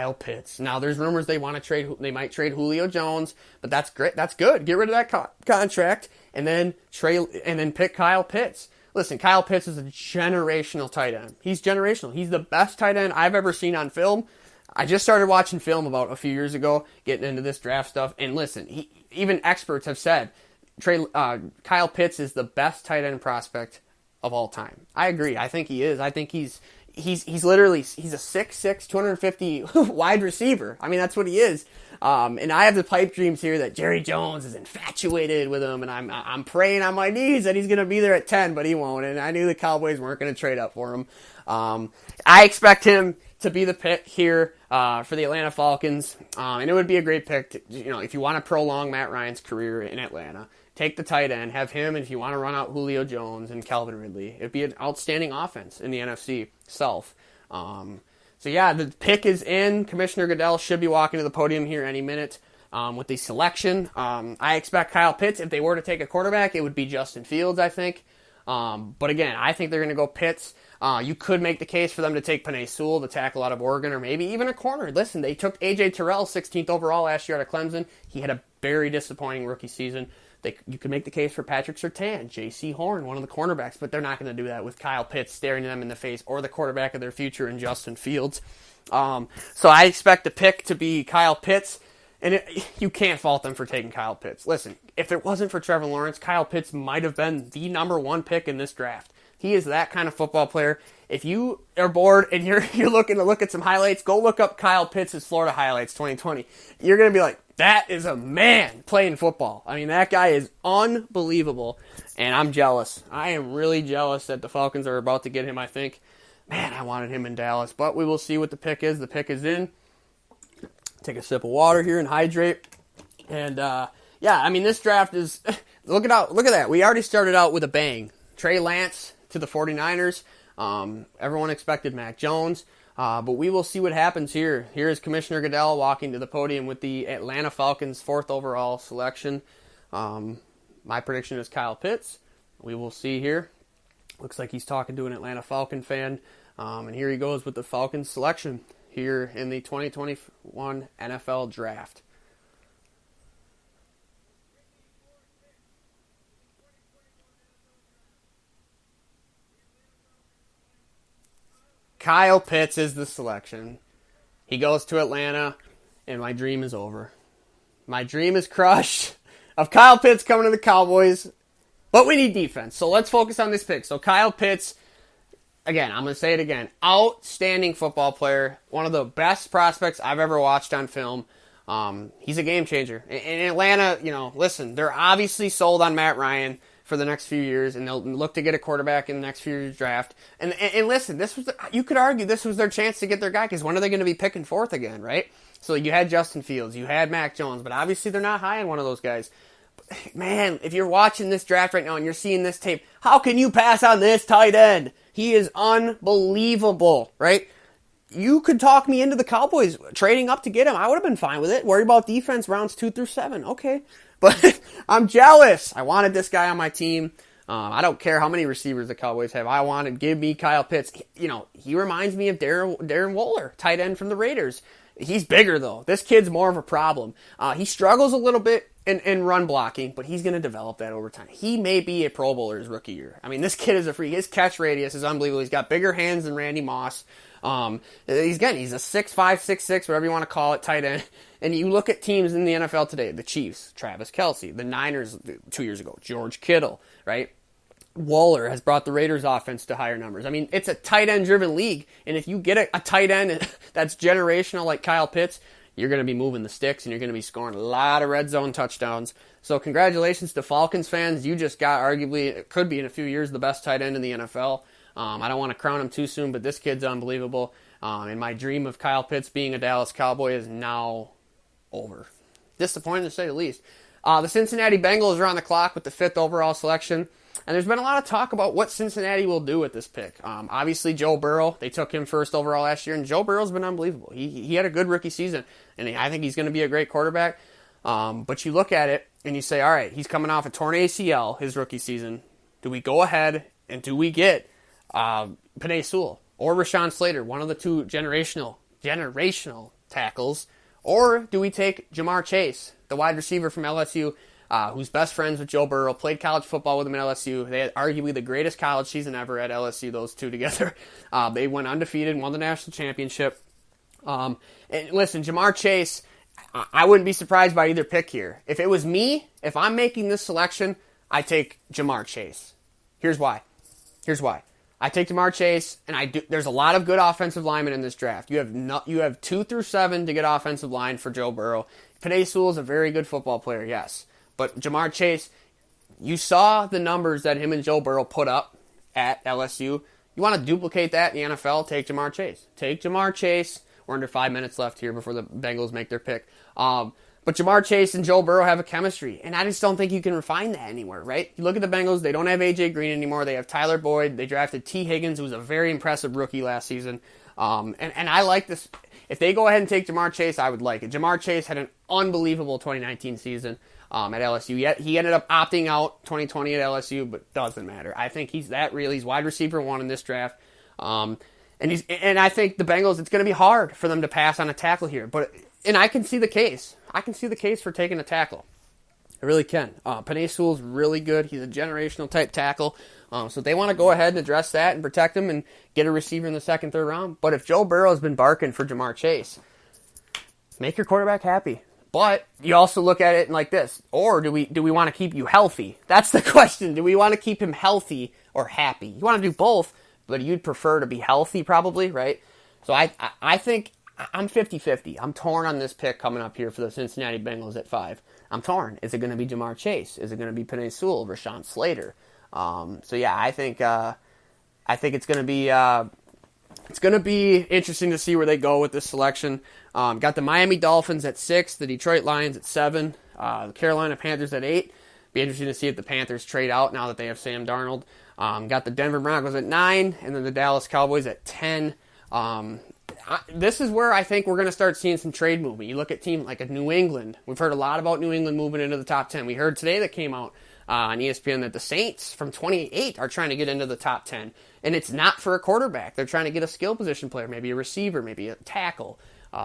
Kyle Pitts. Now there's rumors they might trade Julio Jones, but that's great. That's good. Get rid of that contract and then pick Kyle Pitts. Listen, Kyle Pitts is a generational tight end. He's generational. He's the best tight end I've ever seen on film. I just started watching film about a few years ago, getting into this draft stuff. And listen, even experts have said Kyle Pitts is the best tight end prospect of all time. I agree. I think he is. I think he's a 6'6", 250 wide receiver. I mean, that's what he is. And I have the pipe dreams here that Jerry Jones is infatuated with him, and I'm praying on my knees that he's going to be there at 10, but he won't. And I knew the Cowboys weren't going to trade up for him. I expect him to be the pick here for the Atlanta Falcons, and it would be a great pick. If you want to prolong Matt Ryan's career in Atlanta, take the tight end, have him, and if you want to run out Julio Jones and Calvin Ridley, it'd be an outstanding offense in the NFC South. So yeah, the pick is in. Commissioner Goodell should be walking to the podium here any minute with the selection. I expect Kyle Pitts. If they were to take a quarterback, it would be Justin Fields, I think. But again, I think they're going to go Pitts. You could make the case for them to take Penei Sewell, the tackle out of Oregon, or maybe even a corner. Listen, they took A.J. Terrell, 16th overall last year out of Clemson. He had a very disappointing rookie season. You could make the case for Patrick Surtain, J.C. Horn, one of the cornerbacks, but they're not going to do that with Kyle Pitts staring them in the face or the quarterback of their future in Justin Fields. So I expect the pick to be Kyle Pitts, and you can't fault them for taking Kyle Pitts. Listen, if it wasn't for Trevor Lawrence, Kyle Pitts might have been the number one pick in this draft. He is that kind of football player. If you are bored and you're looking to look at some highlights, go look up Kyle Pitts' Florida highlights 2020. You're going to be like, that is a man playing football. I mean, that guy is unbelievable, and I'm jealous. I am really jealous that the Falcons are about to get him, I think. Man, I wanted him in Dallas, but we will see what the pick is. The pick is in. Take a sip of water here and hydrate. And, this draft is... Look at that. We already started out with a bang. Trey Lance to the 49ers. Everyone expected Mac Jones. But we will see what happens here. Here is Commissioner Goodell walking to the podium with the Atlanta Falcons' 4th overall selection. My prediction is Kyle Pitts. We will see here. Looks like he's talking to an Atlanta Falcon fan. And here he goes with the Falcons selection here in the 2021 NFL Draft. Kyle Pitts is the selection. He goes to Atlanta, and my dream is over. My dream is crushed of Kyle Pitts coming to the Cowboys, but we need defense. So let's focus on this pick. So Kyle Pitts, again, I'm going to say it again, outstanding football player, one of the best prospects I've ever watched on film. He's a game changer. In Atlanta, listen, they're obviously sold on Matt Ryan for the next few years, and they'll look to get a quarterback in the next few years draft. And listen, you could argue this was their chance to get their guy, because when are they going to be picking 4th again, right? So you had Justin Fields, you had Mac Jones, but obviously they're not high on one of those guys. But, man, if you're watching this draft right now and you're seeing this tape, how can you pass on this tight end? He is unbelievable, right? You could talk me into the Cowboys trading up to get him. I would have been fine with it. Worry about defense rounds 2 through 7. Okay. But I'm jealous. I wanted this guy on my team. I don't care how many receivers the Cowboys have. Give me Kyle Pitts. He reminds me of Darren Waller, tight end from the Raiders. He's bigger, though. This kid's more of a problem. He struggles a little bit in run blocking, but he's going to develop that over time. He may be a Pro Bowler his rookie year. I mean, this kid is a freak. His catch radius is unbelievable. He's got bigger hands than Randy Moss. He's a 6'5", 6'6", whatever you want to call it, tight end. And you look at teams in the NFL today, the Chiefs, Travis Kelce, the Niners 2 years ago, George Kittle, right? Waller has brought the Raiders offense to higher numbers. I mean, it's a tight end driven league. And if you get a tight end that's generational like Kyle Pitts, you're going to be moving the sticks and you're going to be scoring a lot of red zone touchdowns. So congratulations to Falcons fans. You just got arguably, it could be in a few years, the best tight end in the NFL. I don't want to crown him too soon, but this kid's unbelievable. And my dream of Kyle Pitts being a Dallas Cowboy is now over. Disappointing to say the least. The Cincinnati Bengals are on the clock with the 5th overall selection. And there's been a lot of talk about what Cincinnati will do with this pick. Obviously, Joe Burrow, they took him 1st overall last year, and Joe Burrow's been unbelievable. He had a good rookie season, and I think he's going to be a great quarterback. But you look at it, and you say, all right, he's coming off a torn ACL his rookie season. Do we go ahead, and do we get Penei Sewell or Rashawn Slater, one of the two generational tackles, or do we take Jamar Chase, the wide receiver from LSU, who's best friends with Joe Burrow, played college football with him at LSU. They had arguably the greatest college season ever at LSU, those two together. They went undefeated, won the national championship. And listen, Jamar Chase, I wouldn't be surprised by either pick here. If it was me, if I'm making this selection, I take Jamar Chase. Here's why. I take Jamar Chase, and there's a lot of good offensive linemen in this draft. You have 2 through 7 to get offensive line for Joe Burrow. Penei Sewell is a very good football player, yes. But Jamar Chase, you saw the numbers that him and Joe Burrow put up at LSU. You want to duplicate that in the NFL, take Jamar Chase. Take Jamar Chase. We're under 5 minutes left here before the Bengals make their pick. But Jamar Chase and Joe Burrow have a chemistry, and I just don't think you can refine that anywhere, right? You look at the Bengals, they don't have A.J. Green anymore. They have Tyler Boyd. They drafted T. Higgins, who was a very impressive rookie last season. And I like this. If they go ahead and take Jamar Chase, I would like it. Jamar Chase had an unbelievable 2019 season at LSU. Yet he ended up opting out 2020 at LSU, but doesn't matter. I think he's wide receiver 1 in this draft. And I think the Bengals, it's going to be hard for them to pass on a tackle here. And I can see the case. I can see the case for taking a tackle. I really can. Penei Sewell's really good. He's a generational type tackle. So they want to go ahead and address that and protect him and get a receiver in the 2nd, 3rd round. But if Joe Burrow has been barking for Jamar Chase, make your quarterback happy. But you also look at it like this. Or do we want to keep you healthy? That's the question. Do we want to keep him healthy or happy? You want to do both, but you'd prefer to be healthy probably, right? So I think I'm 50-50. I'm torn on this pick coming up here for the Cincinnati Bengals at 5. I'm torn. Is it going to be Jamar Chase? Is it going to be Penei Sewell, Rashawn Slater? So yeah, I think it's going to be interesting to see where they go with this selection. Got the Miami Dolphins at 6, the Detroit Lions at 7, the Carolina Panthers at 8. Be interesting to see if the Panthers trade out now that they have Sam Darnold. Got the Denver Broncos at 9, and then the Dallas Cowboys at 10. This is where I think we're going to start seeing some trade movement. You look at a team like a New England. We've heard a lot about New England moving into the top 10. We heard today that came out on ESPN that the Saints from 28 are trying to get into the top 10. And it's not for a quarterback. They're trying to get a skill position player, maybe a receiver, maybe a tackle,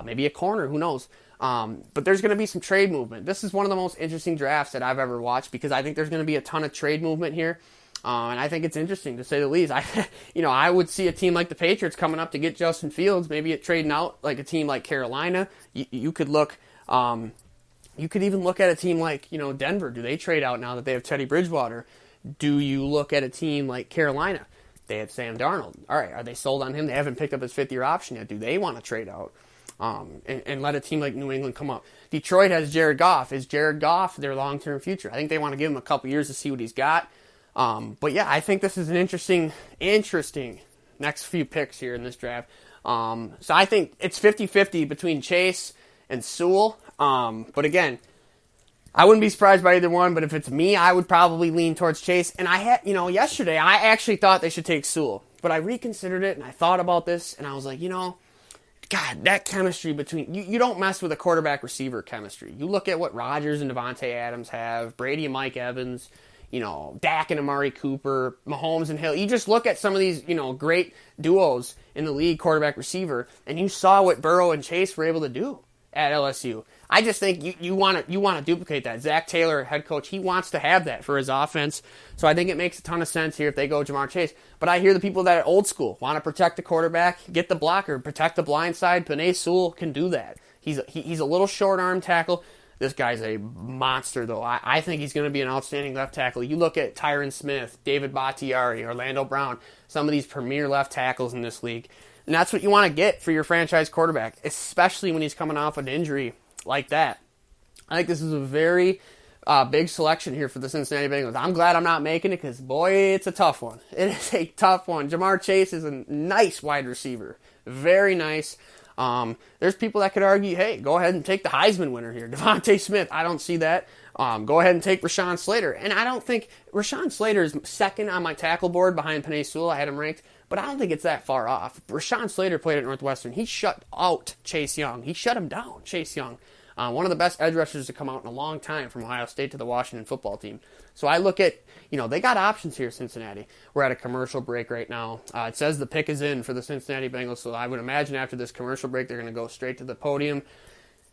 maybe a corner, who knows. But there's going to be some trade movement. This is one of the most interesting drafts that I've ever watched because I think there's going to be a ton of trade movement here. And I think it's interesting, to say the least. I would see a team like the Patriots coming up to get Justin Fields, maybe it trading out like a team like Carolina. You could look, you could even look at a team like, Denver. Do they trade out now that they have Teddy Bridgewater? Do you look at a team like Carolina? They have Sam Darnold. All right, are they sold on him? They haven't picked up his 5th-year option yet. Do they want to trade out? And let a team like New England come up. Detroit has Jared Goff. Is Jared Goff their long-term future? I think they want to give him a couple years to see what he's got. But yeah, I think this is an interesting next few picks here in this draft. So I think it's 50-50 between Chase and Sewell. But again, I wouldn't be surprised by either one, but if it's me, I would probably lean towards Chase. And yesterday, I actually thought they should take Sewell, but I reconsidered it and I thought about this and I was like, God, that chemistry between, you don't mess with a quarterback-receiver chemistry. You look at what Rodgers and Devontae Adams have, Brady and Mike Evans, Dak and Amari Cooper, Mahomes and Hill. You just look at some of these, great duos in the league, quarterback-receiver, and you saw what Burrow and Chase were able to do at LSU. I just think you want to duplicate that. Zach Taylor, head coach, he wants to have that for his offense. So I think it makes a ton of sense here if they go Jamar Chase. But I hear the people that are old school want to protect the quarterback, get the blocker, protect the blind side. Penei Sewell can do that. He's a little short arm tackle. This guy's a monster, though. I think he's going to be an outstanding left tackle. You look at Tyron Smith, David Bakhtiari, Orlando Brown, some of these premier left tackles in this league. And that's what you want to get for your franchise quarterback, especially when he's coming off an injury like that. I think this is a very big selection here for the Cincinnati Bengals. I'm glad I'm not making it because, boy, it's a tough one. It is a tough one. Jamar Chase is a nice wide receiver. Very nice. There's people that could argue, hey, go ahead and take the Heisman winner here, Devontae Smith. I don't see that. Go ahead and take Rashawn Slater. And I don't think Rashawn Slater is second on my tackle board behind Penei Sewell. I had him ranked, but I don't think it's that far off. Rashawn Slater played at Northwestern. He shut out Chase Young. He shut him down, Chase Young. One of the best edge rushers to come out in a long time from Ohio State to the Washington football team. So I look at, they got options here, Cincinnati. We're at a commercial break right now. It says the pick is in for the Cincinnati Bengals, so I would imagine after this commercial break they're going to go straight to the podium.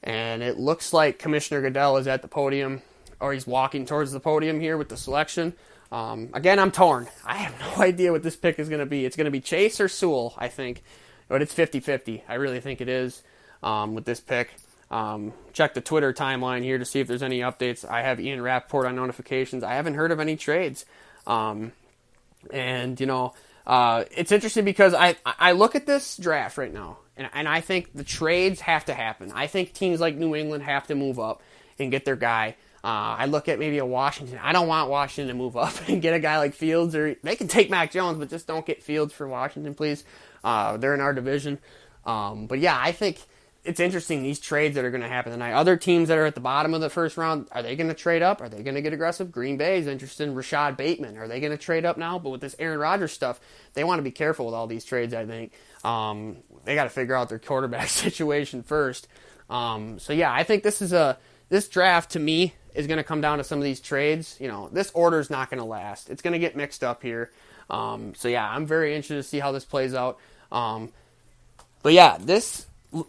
And it looks like Commissioner Goodell is at the podium, or he's walking towards the podium here with the selection. Again, I'm torn. I have no idea what this pick is going to be. It's going to be Chase or Sewell, I think. But it's 50-50. I really think it is with this pick. Check the Twitter timeline here to see if there's any updates. I have Ian Rappaport on notifications. I haven't heard of any trades. It's interesting because I look at this draft right now, and I think the trades have to happen. I think teams like New England have to move up and get their guy. I look at maybe a Washington. I don't want Washington to move up and get a guy like Fields, or they can take Mac Jones, but just don't get Fields for Washington, please. They're in our division. But yeah, I think it's interesting, these trades that are going to happen tonight. Other teams that are at the bottom of the first round, are they going to trade up? Are they going to get aggressive? Green Bay is interested in Rashad Bateman. Are they going to trade up now? But with this Aaron Rodgers stuff, they want to be careful with all these trades, I think. They got to figure out their quarterback situation first. I think this draft, to me, is going to come down to some of these trades. This order is not going to last. It's going to get mixed up here. I'm very interested to see how this plays out.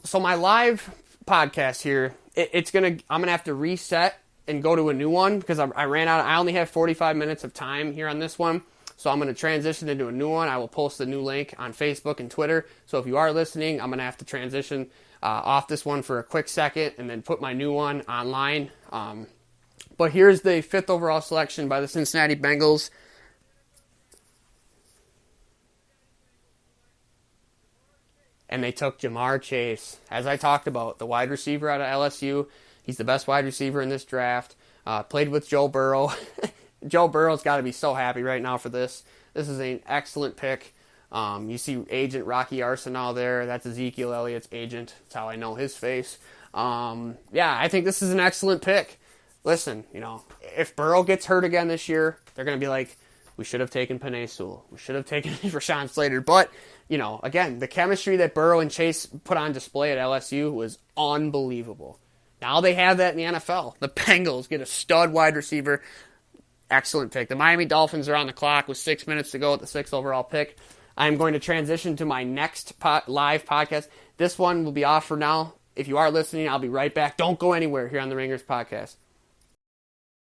So my live podcast here, I'm gonna have to reset and go to a new one because I ran out. I only have 45 minutes of time here on this one, so I'm gonna transition into a new one. I will post the new link on Facebook and Twitter. So if you are listening, I'm gonna have to transition off this one for a quick second and then put my new one online. But here's the 5th overall selection by the Cincinnati Bengals. And they took Jamar Chase, as I talked about, the wide receiver out of LSU. He's the best wide receiver in this draft. Played with Joe Burrow. Joe Burrow's got to be so happy right now for this. This is an excellent pick. You see Agent Rocky Arsenal there. That's Ezekiel Elliott's agent. That's how I know his face. I think this is an excellent pick. Listen, if Burrow gets hurt again this year, they're going to be like, we should have taken Penei Sewell. We should have taken Rashawn Slater. But, again, the chemistry that Burrow and Chase put on display at LSU was unbelievable. Now they have that in the NFL. The Bengals get a stud wide receiver. Excellent pick. The Miami Dolphins are on the clock with 6 minutes to go at the 6th overall pick. I'm going to transition to my next live podcast. This one will be off for now. If you are listening, I'll be right back. Don't go anywhere here on the Ringers Podcast.